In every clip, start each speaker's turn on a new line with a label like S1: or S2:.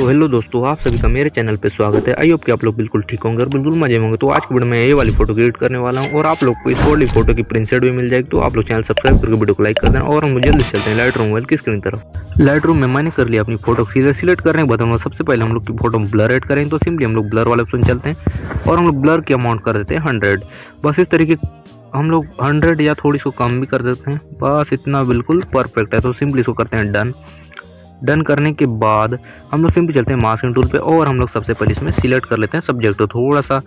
S1: तो हेलो दोस्तों, आप सभी का मेरे चैनल पे स्वागत है। आई होप कि आप लोग बिल्कुल ठीक होंगे और बिल्कुल मजे में होंगे। तो आज की वीडियो में ये वाली फोटो क्रिएट करने वाला हूँ और आप लोग को इस वाली फोटो की प्रिंट सेट भी मिल जाएगी। तो आप लोग चैनल सब्सक्राइब करके वीडियो को लाइक कर देना और हम लोग जल्दी चलते हैं लाइट रूम मोबाइल की स्क्रीन तरफ। लाइट रूम में मैंने कर लिया अपनी फोटो, फिर सिलेक्ट करने के बाद हम लोग सबसे पहले हम लोग की फोटो ब्लर ऐड करेंगे। तो सिंपली हम लोग ब्लर वाले ऑप्शन चलते हैं और हम लोग ब्लर की अमाउंट कर देते हैं 100। बस इस तरीके हम लोग 100 या थोड़ी इसको कम भी कर देते हैं, बस इतना बिल्कुल परफेक्ट है। तो सिंपली इसको करते हैं डन। डन करने के बाद हम लोग सिंपली चलते हैं मास्किंग टूल पे और हम लोग सबसे पहले इसमें सिलेक्ट कर लेते हैं सब्जेक्ट। तो थोड़ा सा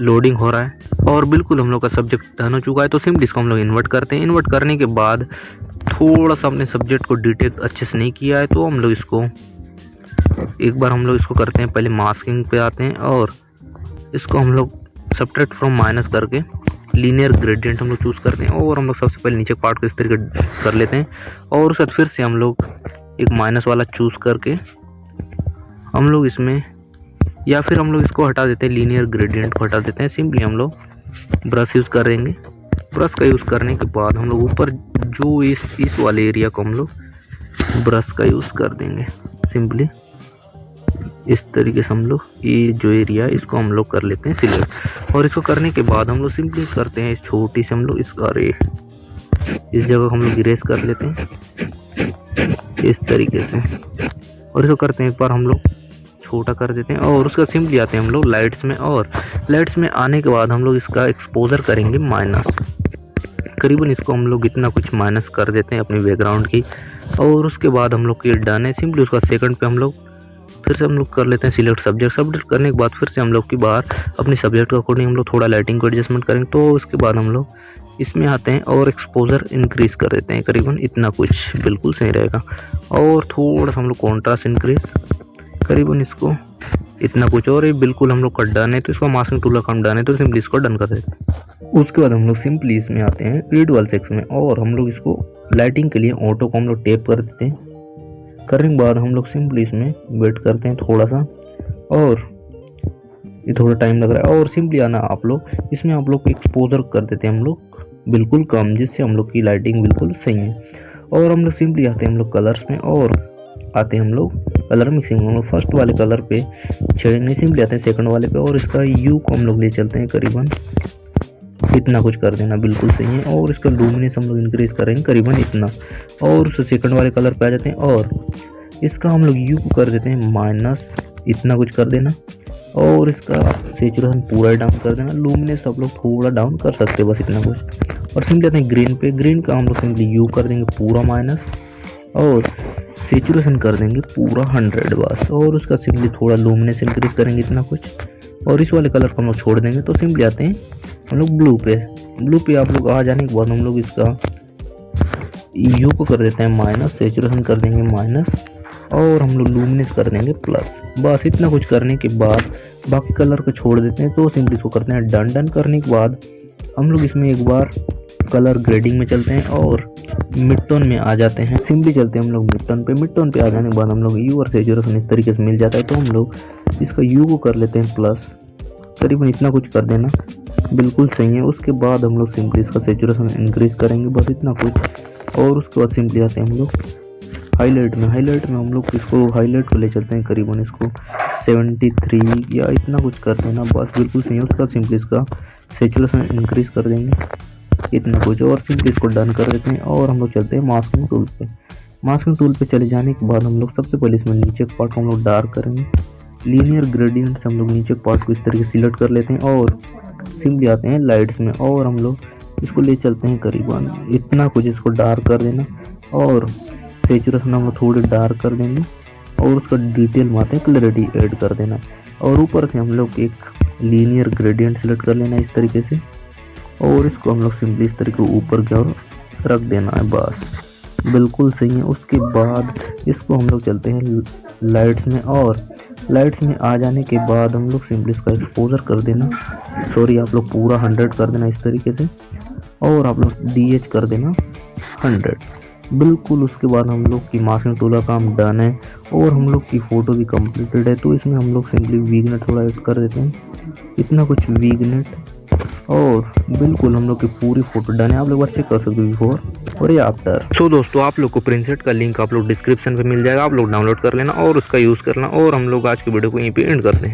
S1: लोडिंग हो रहा है और बिल्कुल हम लोग का सब्जेक्ट डन हो चुका है। तो सिंपली इसको हम लोग इन्वर्ट करते हैं। इन्वर्ट करने के बाद थोड़ा सा अपने सब्जेक्ट को डिटेक्ट अच्छे से नहीं किया है, तो हम लोग इसको एक बार हम लोग इसको करते हैं, पहले मास्किंग पे आते हैं और इसको हम लोग सब्ट्रैक्ट फ्रॉम माइनस करके लीनियर ग्रेडियंट हम लोग चूज़ करते हैं और हम लोग सबसे पहले नीचे पार्ट को इस तरीके कर लेते हैं और उसके बाद फिर से हम लोग एक माइनस वाला चूज़ करके हम लोग इसमें या फिर हम लोग इसको हटा देते हैं, लीनियर ग्रेडियंट को हटा देते हैं। सिंपली हम लोग ब्रश यूज़ करेंगे। ब्रश का यूज़ करने के बाद हम लोग ऊपर जो इस वाले एरिया को हम लोग ब्रश का यूज़ कर देंगे। सिंपली इस तरीके से हम लोग ये जो एरिया है इसको हम लोग कर लेते हैं सिलेक्ट और इसको करने के बाद हम लोग सिंपली करते हैं इस छोटी से हम लोग इसका इस जगह हम लोग इरेज कर लेते हैं इस तरीके से और इसको करते हैं एक बार हम लोग छोटा कर देते हैं और उसका सिंपली आते हैं हम लोग लाइट्स में और लाइट्स में आने के बाद हम लोग इसका एक्सपोजर करेंगे माइनस। करीबन इसको हम लोग इतना कुछ माइनस कर देते हैं अपनी बैकग्राउंड की और उसके बाद हम लोग ये डन है। सिंपली उसका सेकंड पे हम लोग फिर से हम लोग कर लेते हैं सिलेक्ट सब्जेक्ट। सब्जेक्ट करने के बाद फिर से हम लोग की बाहर अपनी सब्जेक्ट के अकॉर्डिंग हम लोग थोड़ा लाइटिंग को एडजस्टमेंट करेंगे। तो उसके बाद हम लोग इसमें आते हैं और एक्सपोजर इंक्रीज कर देते हैं, करीबन इतना कुछ बिल्कुल सही रहेगा और थोड़ा सा हम लोग कॉन्ट्रास्ट इंक्रीज करीबन इसको इतना कुछ और ये बिल्कुल हम लोग का डन है। तो इसका मास्किंग टूल का काम डन है, तो सिंपली इसको डन कर देते हैं। उसके बाद हम लोग सिंपली इसमें आते हैं रीड वाल सेक्शन में और हम लोग इसको लाइटिंग के लिए ऑटो को हम लोग टेप कर देते हैं। करने के बाद हम लोग सिंपली इसमें वेट करते हैं थोड़ा सा और ये थोड़ा टाइम लग रहा है और सिंपली आना आप लोग इसमें आप लोग एक्सपोजर कर देते हैं हम लोग बिल्कुल कम, जिससे हम लोग की लाइटिंग बिल्कुल सही है। और हम लोग सिंपली आते हैं हम लोग कलर्स में और आते हैं हम लोग कलर मिक्सिंग में। हम लोग फर्स्ट वाले कलर पे छेड़ेंगे, सिंपली आते हैं सेकंड वाले पे और इसका यू को हम लोग ले चलते हैं, करीबन इतना कुछ कर देना बिल्कुल सही है और इसका लूमिनेंस हम लोग इंक्रीज करेंगे करीबन इतना और उस सेकंड वाले कलर पे आ जाते हैं और इसका हम लोग यू को कर देते हैं माइनस इतना कुछ कर देना और इसका सैचुरेशन पूरा डाउन कर देना। लूमिनेंस आप लोग थोड़ा डाउन कर सकते हैं, बस इतना कुछ। और सिंपली आते हैं ग्रीन पे, ग्रीन का हम लोग सिंपली यू कर देंगे पूरा माइनस और सैचुरेशन कर देंगे पूरा 100 बस और उसका सिंपली थोड़ा लूमिनेंस इंक्रीज करेंगे इतना कुछ और इस वाले कलर को हम लोग छोड़ देंगे। तो सिंपली आते हैं हम लोग ब्लू पे। ब्लू पे आप लोग आ जाने के बाद हम लोग इसका यू को कर देते हैं माइनस, सैचुरेशन कर देंगे माइनस और हम लोग लूमिनेंस कर देंगे प्लस। बस इतना कुछ करने के बाद बाकी कलर को छोड़ देते हैं। तो सिंपली इसको करते हैं डन। डन करने के बाद हम लोग इसमें एक बार कलर ग्रेडिंग में चलते हैं और मिड टोन में आ जाते हैं। सिंपली चलते हैं हम लोग मिड टोन पे। मिड टोन पे आ जाने के बाद हम लोग यू और सैचुरेशन इस तरीके से मिल जाता है। तो हम लोग इसका यू को कर लेते हैं प्लस, करीबन इतना कुछ कर देना बिल्कुल सही है। उसके बाद हम लोग सिंपली इसका सैचुरेशन इंक्रीज करेंगे, बस इतना कुछ। और उसके बाद सिंपली आते हैं हम लोग हाईलाइट में। हाईलाइट में हम लोग इसको हाईलाइट को ले चलते हैं, करीबन इसको 73 या इतना कुछ कर देना, बस बिल्कुल सही है। उसके बाद सिंपली इसका सैचुरेशन इंक्रीज कर देंगे इतना कुछ और सिंपली इसको डन कर देते हैं और हम लोग चलते हैं मास्किंग टूल पे। मास्किंग टूल पे चले जाने के बाद हम लोग सबसे पहले इसमें नीचे पार्ट को हम लोग डार्क करेंगे। लीनियर ग्रेडियंट से हम लोग नीचे पार्ट को इस तरीके से सिलेक्ट कर लेते हैं और सिंपली आते हैं लाइट्स में और हम लोग इसको ले चलते हैं करीबन इतना कुछ, इसको डार्क कर देना और सैचुरेशन हम लोग थोड़ी डार्क कर देंगे और उसका डिटेल में आते हैं क्लैरिटी ऐड कर देना और ऊपर से हम लोग एक लीनियर ग्रेडियंट सिलेक्ट कर लेना इस तरीके से और इसको हम लोग सिंपली इस तरीके ऊपर की ओर रख देना है, बस बिल्कुल सही है। उसके बाद इसको हम लोग चलते हैं लाइट्स में और लाइट्स में आ जाने के बाद हम लोग सिंपली इसका एक्सपोजर कर देना, सॉरी आप लोग पूरा 100 कर देना इस तरीके से और आप लोग DH कर देना 100 बिल्कुल। उसके बाद हम लोग की मास्किंग टूल का काम डन है और हम लोग की फ़ोटो भी कंप्लीटेड है। तो इसमें हम लोग सिंपली वीगनेट थोड़ा ऐड कर देते हैं, इतना कुछ वीगनेट और बिल्कुल हम लोग की पूरी फोटो डन है। आप लोग चेक कर सकते हो बिफोर और ये आफ्टर। सो दोस्तों आप लोग को प्रिंसेट का लिंक आप लोग डिस्क्रिप्शन पे मिल जाएगा, आप लोग डाउनलोड कर लेना और उसका यूज करना। और हम लोग आज की वीडियो को यहीं पे एंड करते हैं।